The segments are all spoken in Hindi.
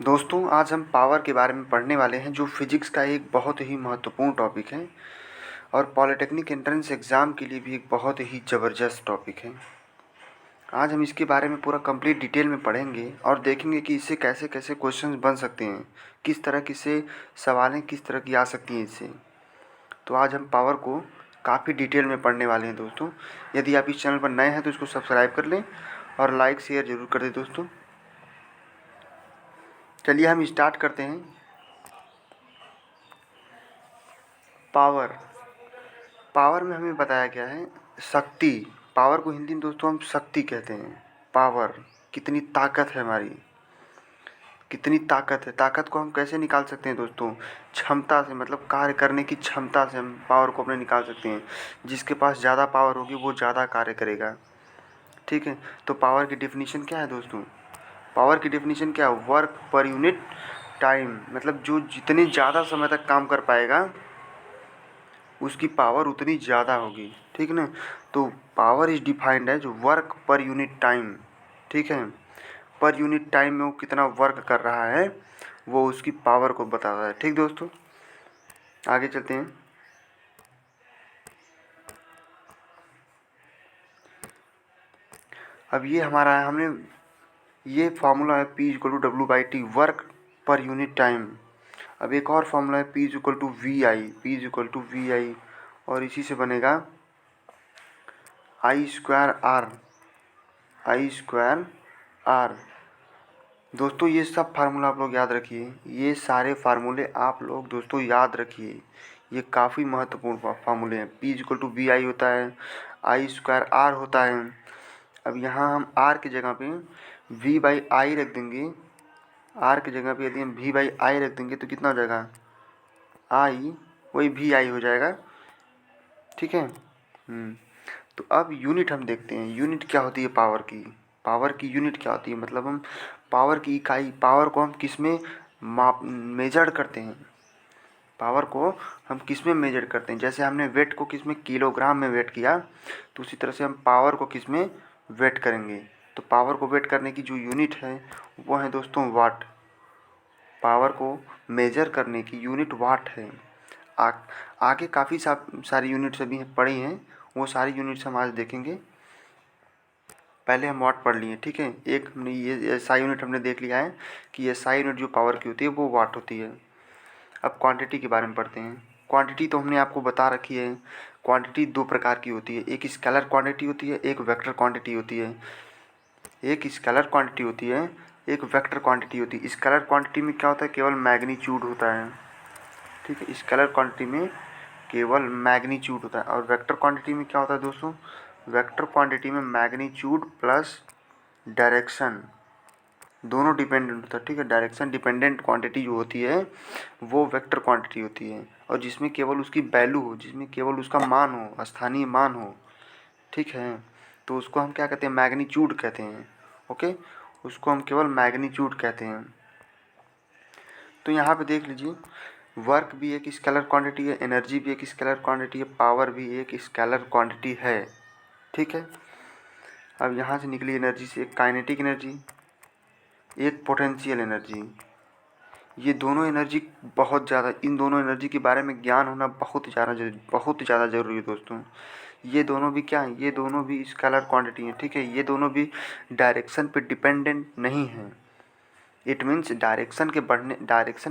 दोस्तों आज हम पावर के बारे में पढ़ने वाले हैं जो फिजिक्स का एक बहुत ही महत्वपूर्ण टॉपिक है और पॉलिटेक्निक एंट्रेंस एग्ज़ाम के लिए भी एक बहुत ही ज़बरदस्त टॉपिक है। आज हम इसके बारे में पूरा कंप्लीट डिटेल में पढ़ेंगे और देखेंगे कि इससे कैसे कैसे क्वेश्चंस बन सकते हैं, किस तरह की से सवालें किस तरह की आ सकती हैं इससे। तो आज हम पावर को काफ़ी डिटेल में पढ़ने वाले हैं दोस्तों। यदि आप इस चैनल पर नए हैं तो इसको सब्सक्राइब कर लें और लाइक शेयर ज़रूर कर दें दोस्तों। चलिए हम स्टार्ट करते हैं। पावर पावर में हमें बताया गया है शक्ति। पावर को हिंदी में दोस्तों हम शक्ति कहते हैं। पावर कितनी ताकत है हमारी, कितनी ताकत है। ताकत को हम कैसे निकाल सकते हैं दोस्तों? क्षमता से, मतलब कार्य करने की क्षमता से हम पावर को अपने निकाल सकते हैं। जिसके पास ज़्यादा पावर होगी वो ज़्यादा कार्य करेगा। ठीक है, तो पावर की डेफिनेशन क्या है दोस्तों? पावर की डेफिनेशन क्या है? वर्क पर यूनिट टाइम, मतलब जो जितने ज़्यादा समय तक काम कर पाएगा उसकी पावर उतनी ज़्यादा होगी। ठीक है ना? तो पावर इज डिफाइंड है जो वर्क पर यूनिट टाइम। ठीक है, पर यूनिट टाइम में वो कितना वर्क कर रहा है वो उसकी पावर को बताता है। ठीक दोस्तों, आगे चलते हैं। अब ये हमारा है, हमने ये फार्मूला है P=W/T, work per unit time. अब एक और फार्मूला है P=VI, और इसी से बनेगा I²R। दोस्तों ये सब फार्मूला आप लोग याद रखिए, ये सारे फार्मूले आप लोग दोस्तों याद रखिए। ये काफ़ी महत्वपूर्ण फार्मूले हैं। P=VI होता है, I²R होता है। अब यहाँ हम R की जगह पे V/I रख देंगे। R की जगह पे यदि हम V/I रख देंगे तो कितना हो जाएगा? I वही VI हो जाएगा। ठीक है। तो अब यूनिट हम देखते हैं, यूनिट क्या होती है पावर की। पावर की यूनिट क्या होती है, मतलब हम पावर की इकाई, पावर को हम किस में मेजर करते हैं? पावर को हम किस में मेजर करते हैं? जैसे हमने वेट को किस में, किलोग्राम में वेट किया, तो उसी तरह से हम पावर को किस में वेट करेंगे? तो पावर को वेट करने की जो यूनिट है वो है दोस्तों वाट। पावर को मेजर करने की यूनिट वाट है। आगे काफ़ी सारी यूनिट्स अभी पढ़ी हैं, वो सारी यूनिट्स हम आज देखेंगे। पहले हम वाट पढ़ लिए। ठीक है, एक हमने ये SI यूनिट हमने देख लिया है कि SI यूनिट जो पावर की होती है वो वाट होती है। अब क्वांटिटी के बारे में पढ़ते हैं। क्वांटिटी तो हमने आपको बता रखी है। क्वांटिटी दो प्रकार की होती है, एक स्केलर क्वांटिटी होती है, एक वेक्टर क्वांटिटी होती है। एक स्केलर क्वांटिटी होती है, एक वेक्टर क्वांटिटी होती है। स्केलर क्वांटिटी में क्या होता है? केवल मैग्नीट्यूड होता है। ठीक है, स्केलर क्वांटिटी में केवल मैग्नीट्यूड होता है। और वेक्टर क्वांटिटी में क्या होता है दोस्तों? वेक्टर क्वांटिटी में मैग्नीट्यूड प्लस डायरेक्शन दोनों डिपेंडेंट होता है। ठीक है, डायरेक्शन डिपेंडेंट क्वांटिटी जो होती है वो वेक्टर क्वांटिटी होती है, और जिसमें केवल उसकी वैल्यू हो, जिसमें केवल उसका मान हो, स्थानीय मान हो। ठीक है, तो उसको हम क्या कहते हैं? मैग्नीट्यूड कहते हैं। ओके, उसको हम केवल मैग्नीट्यूड कहते हैं। तो यहाँ पे देख लीजिए, वर्क भी एक स्केलर क्वांटिटी है, एनर्जी भी एक स्केलर क्वांटिटी है, पावर भी एक स्केलर क्वांटिटी है। ठीक है, अब यहाँ से निकली एनर्जी से एक काइनेटिक एनर्जी, एक पोटेंशियल एनर्जी। ये दोनों एनर्जी बहुत ज़्यादा, इन दोनों एनर्जी के बारे में ज्ञान होना बहुत ज़्यादा ज़रूरी है दोस्तों। ये दोनों भी क्या हैं? ये दोनों भी स्केलर क्वांटिटी हैं। ठीक है, ये दोनों भी डायरेक्शन पे डिपेंडेंट नहीं हैं। इट मीन्स डायरेक्शन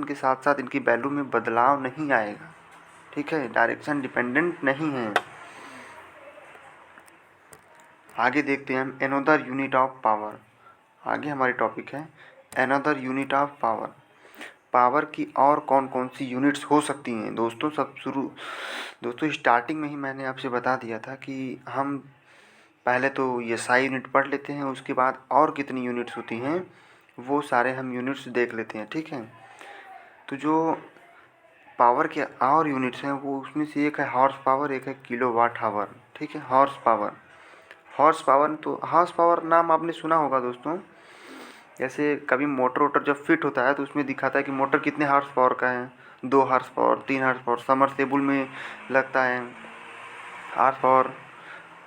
के साथ साथ इनकी वैल्यू में बदलाव नहीं आएगा। ठीक है, डायरेक्शन डिपेंडेंट नहीं है। आगे देखते हैं हम एनोदर यूनिट ऑफ पावर। आगे हमारी टॉपिक है another unit of power. Power की और कौन कौन सी यूनिट्स हो सकती हैं दोस्तों? दोस्तों स्टार्टिंग में ही मैंने आपसे बता दिया था कि हम पहले तो ये SI यूनिट पढ़ लेते हैं, उसके बाद और कितनी यूनिट्स होती हैं वो सारे हम यूनिट्स देख लेते हैं। ठीक है, तो जो पावर के और यूनिट्स हैं वो उसमें से एक है हॉर्स पावर, एक है किलोवाट आवर। ठीक है, हॉर्स पावर नाम आपने सुना होगा दोस्तों। जैसे कभी मोटर वोटर जब फिट होता है तो उसमें दिखाता है कि मोटर कितने हॉर्स पावर का है, 2 horse power, 3 horse power. Submersible में लगता है हॉर्स पावर,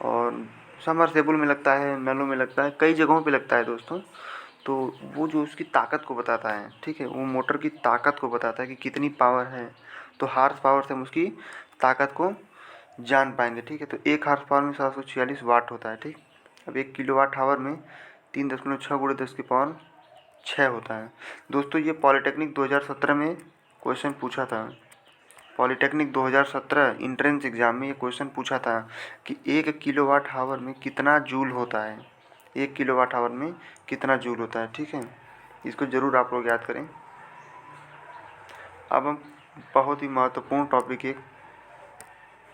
और समरसेबुल में लगता है, नलों में लगता है, कई जगहों पे लगता है दोस्तों। तो वो जो उसकी ताकत को बताता है, ठीक है, वो मोटर की ताकत को बताता है कि कितनी पावर है। तो हार्स पावर से हम उसकी ताकत को जान पाएंगे, ठीक है। तो 1 हार्स पावर में 746 वाट होता है, ठीक। अब 1 किलोवाट आवर में 3.6 × 10⁶ होता है। दोस्तों ये पॉलिटेक्निक 2017 में क्वेश्चन पूछा था। पॉलिटेक्निक 2017 इंट्रेंस एग्ज़ाम में ये क्वेश्चन पूछा था कि 1 किलोवाट आवर में कितना जूल होता है। 1 किलोवाट आवर में कितना जूल होता है, ठीक है। इसको ज़रूर आप लोग याद करें। अब हम बहुत ही महत्वपूर्ण टॉपिक एक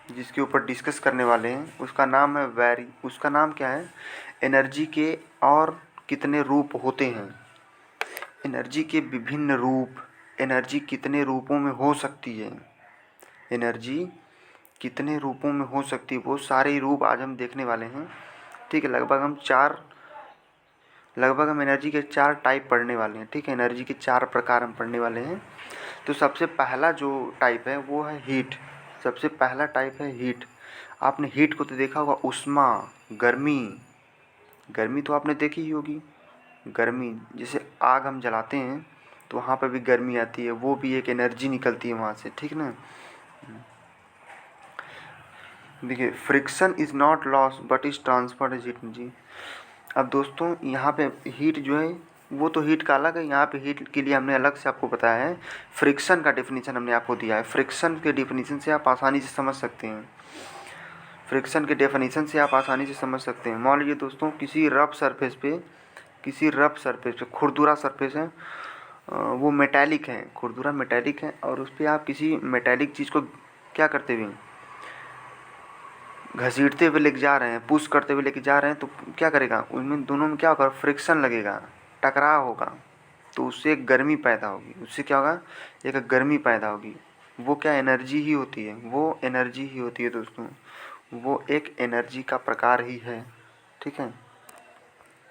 जिसके ऊपर डिस्कस करने वाले हैं, उसका नाम है उसका नाम क्या है, एनर्जी के और कितने रूप होते हैं। एनर्जी के विभिन्न रूप, एनर्जी कितने रूपों में हो सकती है, एनर्जी कितने रूपों में हो सकती है, वो सारे रूप आज हम देखने वाले हैं, ठीक है। लगभग हम एनर्जी के 4 टाइप पढ़ने वाले हैं, ठीक है। एनर्जी के 4 प्रकार हम पढ़ने वाले हैं। तो सबसे पहला जो टाइप है वो है हीट। सबसे पहला टाइप है हीट। आपने हीट को तो देखा होगा, ऊष्मा, गर्मी। गर्मी तो आपने देखी ही होगी। गर्मी जैसे आग हम जलाते हैं तो वहाँ पर भी गर्मी आती है, वो भी एक एनर्जी निकलती है वहाँ से, ठीक ना। देखिए, friction is not loss but is transferred as energy. अब दोस्तों यहाँ पे हीट जो है वो तो हीट का अलग है, यहाँ पे हीट के लिए हमने अलग से आपको बताया है। फ्रिक्शन का डेफिनेशन हमने आपको दिया है। फ्रिक्शन के डेफिनेशन से आप आसानी से समझ सकते हैं। फ्रिक्शन के डेफिनेशन से आप आसानी से समझ सकते हैं। मान लीजिए दोस्तों किसी रफ सरफेस पे खुरदुरा सरफेस है, वो मेटालिक है, खुरदुरा मेटालिक है, और उस पर आप किसी मेटालिक चीज़ को क्या करते हुए घसीटते हुए लेके जा रहे हैं, पुश करते हुए लेके जा रहे हैं, तो क्या करेगा, उनमें दोनों में क्या होगा, फ्रिक्शन लगेगा, टकराव होगा, तो उससे एक गर्मी पैदा होगी। उससे क्या होगा, एक गर्मी पैदा होगी। वो क्या एनर्जी ही होती है, वो एनर्जी ही होती है दोस्तों। वो एक एनर्जी का प्रकार ही है, ठीक है।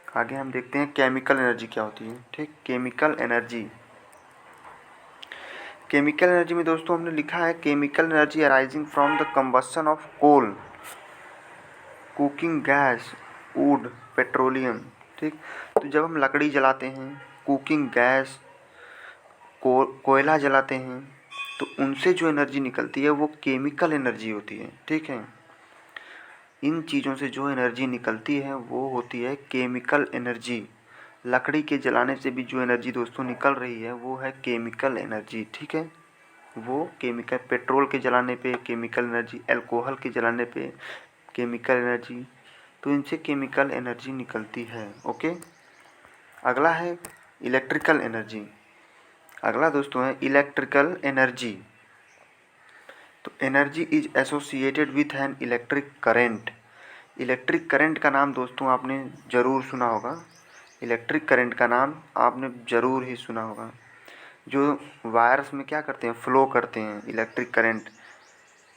आगे हम देखते हैं केमिकल एनर्जी क्या होती है, ठीक। केमिकल एनर्जी, केमिकल एनर्जी में दोस्तों हमने लिखा है chemical energy arising from the combustion of coal, cooking gas, wood, petroleum, ठीक। तो जब हम लकड़ी जलाते हैं, कुकिंग गैस, कोयला जलाते हैं, तो उनसे जो एनर्जी निकलती है वो केमिकल एनर्जी होती है, ठीक है। इन चीज़ों से जो एनर्जी निकलती है वो होती है केमिकल एनर्जी। लकड़ी के जलाने से भी जो एनर्जी दोस्तों निकल रही है वो है केमिकल एनर्जी, ठीक है। वो केमिकल, पेट्रोल के जलाने पे केमिकल एनर्जी, अल्कोहल के जलाने पे केमिकल एनर्जी, तो इनसे केमिकल एनर्जी निकलती है, ओके। अगला है इलेक्ट्रिकल एनर्जी। अगला दोस्तों है इलेक्ट्रिकल एनर्जी। तो energy is associated with an electric current. Electric current का नाम दोस्तों आपने ज़रूर सुना होगा। इलेक्ट्रिक करंट का नाम आपने ज़रूर ही सुना होगा। जो वायर्स में क्या करते हैं, फ्लो करते हैं इलेक्ट्रिक करंट,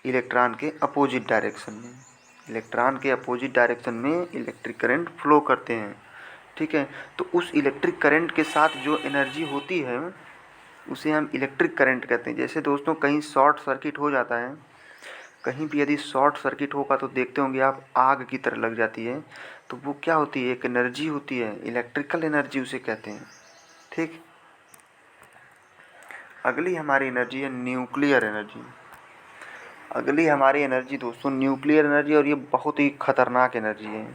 इलेक्ट्रॉन के अपोजिट डायरेक्शन में। इलेक्ट्रॉन के अपोजिट डायरेक्शन में इलेक्ट्रिक करंट फ्लो करते हैं, ठीक है। तो उस इलेक्ट्रिक करंट के साथ जो एनर्जी होती है उसे हम इलेक्ट्रिक करंट कहते हैं। जैसे दोस्तों कहीं शॉर्ट सर्किट हो जाता है, कहीं भी यदि शॉर्ट सर्किट होगा तो देखते होंगे आप, आग की तरह लग जाती है, तो वो क्या होती है, एक एनर्जी होती है, इलेक्ट्रिकल एनर्जी उसे कहते हैं, ठीक। अगली हमारी एनर्जी है न्यूक्लियर एनर्जी। अगली हमारी एनर्जी दोस्तों न्यूक्लियर एनर्जी, और ये बहुत ही खतरनाक एनर्जी है।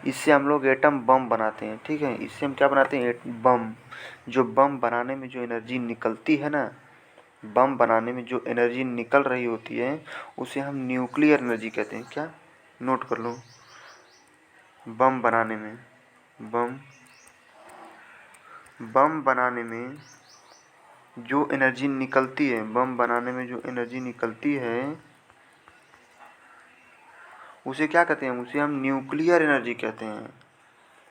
इससे हम लोग एटम बम बनाते हैं, ठीक है। इससे हम क्या बनाते हैं, बम। जो बम बनाने में जो एनर्जी निकलती है ना, बम बनाने में जो एनर्जी निकल रही होती है उसे हम न्यूक्लियर एनर्जी कहते हैं। क्या, नोट कर लो। बम बनाने में, बम बम बनाने में जो एनर्जी निकलती है, बम बनाने में जो एनर्जी निकलती है उसे क्या कहते हैं, उसे हम न्यूक्लियर एनर्जी कहते हैं।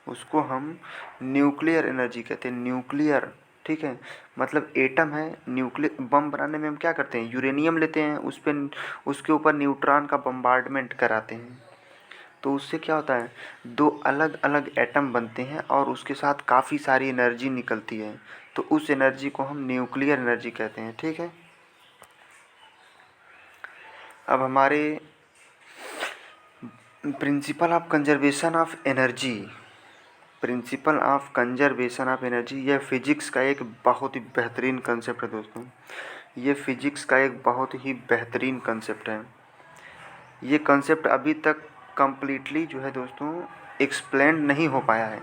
उसको हम न्यूक्लियर एनर्जी कहते हैं, न्यूक्लियर, ठीक है। मतलब एटम है, न्यूक्लियर बम बनाने में हम क्या करते हैं, यूरेनियम लेते हैं, उस पर उसके ऊपर न्यूट्रॉन का बम्बार्डमेंट कराते हैं, तो उससे क्या होता है, दो अलग अलग एटम बनते हैं और उसके साथ काफ़ी सारी एनर्जी निकलती है, तो उस एनर्जी को हम न्यूक्लियर एनर्जी कहते हैं, ठीक है। अब हमारे principle of conservation of energy, principle of conservation of energy, यह फिजिक्स का एक बहुत ही बेहतरीन कंसेप्ट है दोस्तों। ये फिजिक्स का एक बहुत ही बेहतरीन कंसेप्ट है। ये कंसेप्ट अभी तक कम्प्लीटली जो है दोस्तों एक्सप्लेन नहीं हो पाया है,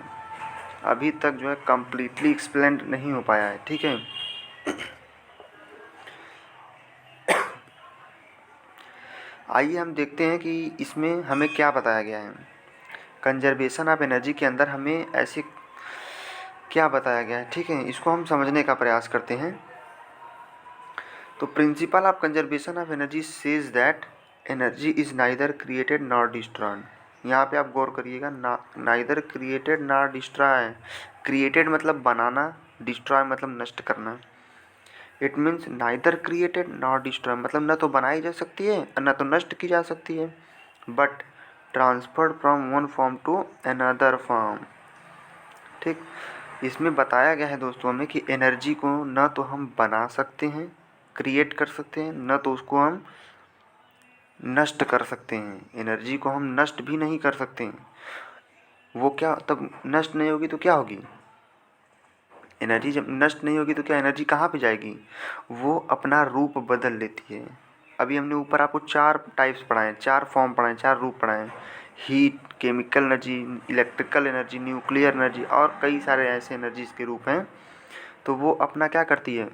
अभी तक जो है कम्प्लीटली एक्सप्लेन नहीं हो पाया है। ठीक है, आइए हम देखते हैं कि इसमें हमें क्या बताया गया है। कंजर्वेशन ऑफ एनर्जी के अंदर हमें ऐसे क्या बताया गया है, ठीक है, इसको हम समझने का प्रयास करते हैं। तो principle of conservation of energy says that energy is neither created nor destroyed. यहाँ पे आप गौर करिएगा, neither created nor destroy. Created मतलब बनाना, डिस्ट्रॉय मतलब नष्ट करना। It means neither created nor destroy मतलब न तो बनाई जा सकती है और न तो नष्ट की जा सकती है, but transferred from one form to another form. ठीक, इसमें बताया गया है दोस्तों हमें कि एनर्जी को न तो हम बना सकते हैं, क्रिएट कर सकते हैं, न तो उसको हम नष्ट कर सकते हैं। एनर्जी को हम नष्ट भी नहीं कर सकते हैं। वो क्या, तब नष्ट नहीं होगी तो क्या होगी, एनर्जी जब नष्ट नहीं होगी तो क्या एनर्जी कहाँ पे जाएगी, वो अपना रूप बदल लेती है। अभी हमने ऊपर आपको 4 टाइप्स पढ़ाए, 4 फॉर्म पढ़ाए, 4 रूप पढ़ाए, heat, chemical energy, electrical energy, nuclear energy और कई सारे ऐसे एनर्जीज के रूप हैं। तो वो अपना क्या करती है,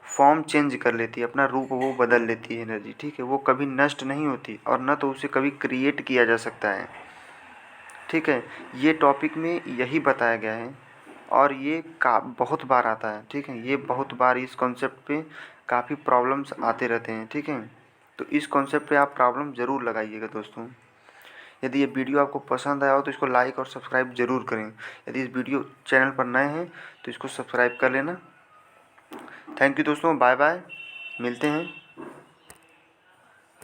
फॉर्म चेंज कर लेती है, अपना रूप वो बदल लेती है एनर्जी। ठीक है, वो कभी नष्ट नहीं होती और न तो उसे कभी क्रिएट किया जा सकता है। ठीक है, ये टॉपिक में यही बताया गया है और ये बहुत बार आता है। ठीक है, ये बहुत बार इस कॉन्सेप्ट पे काफ़ी प्रॉब्लम्स आते रहते हैं। ठीक है, तो इस कॉन्सेप्ट पे आप प्रॉब्लम ज़रूर लगाइएगा दोस्तों। यदि ये वीडियो आपको पसंद आया हो तो इसको लाइक और सब्सक्राइब ज़रूर करें। यदि इस वीडियो चैनल पर नए हैं तो इसको सब्सक्राइब कर लेना। थैंक यू दोस्तों, बाय बाय, मिलते हैं।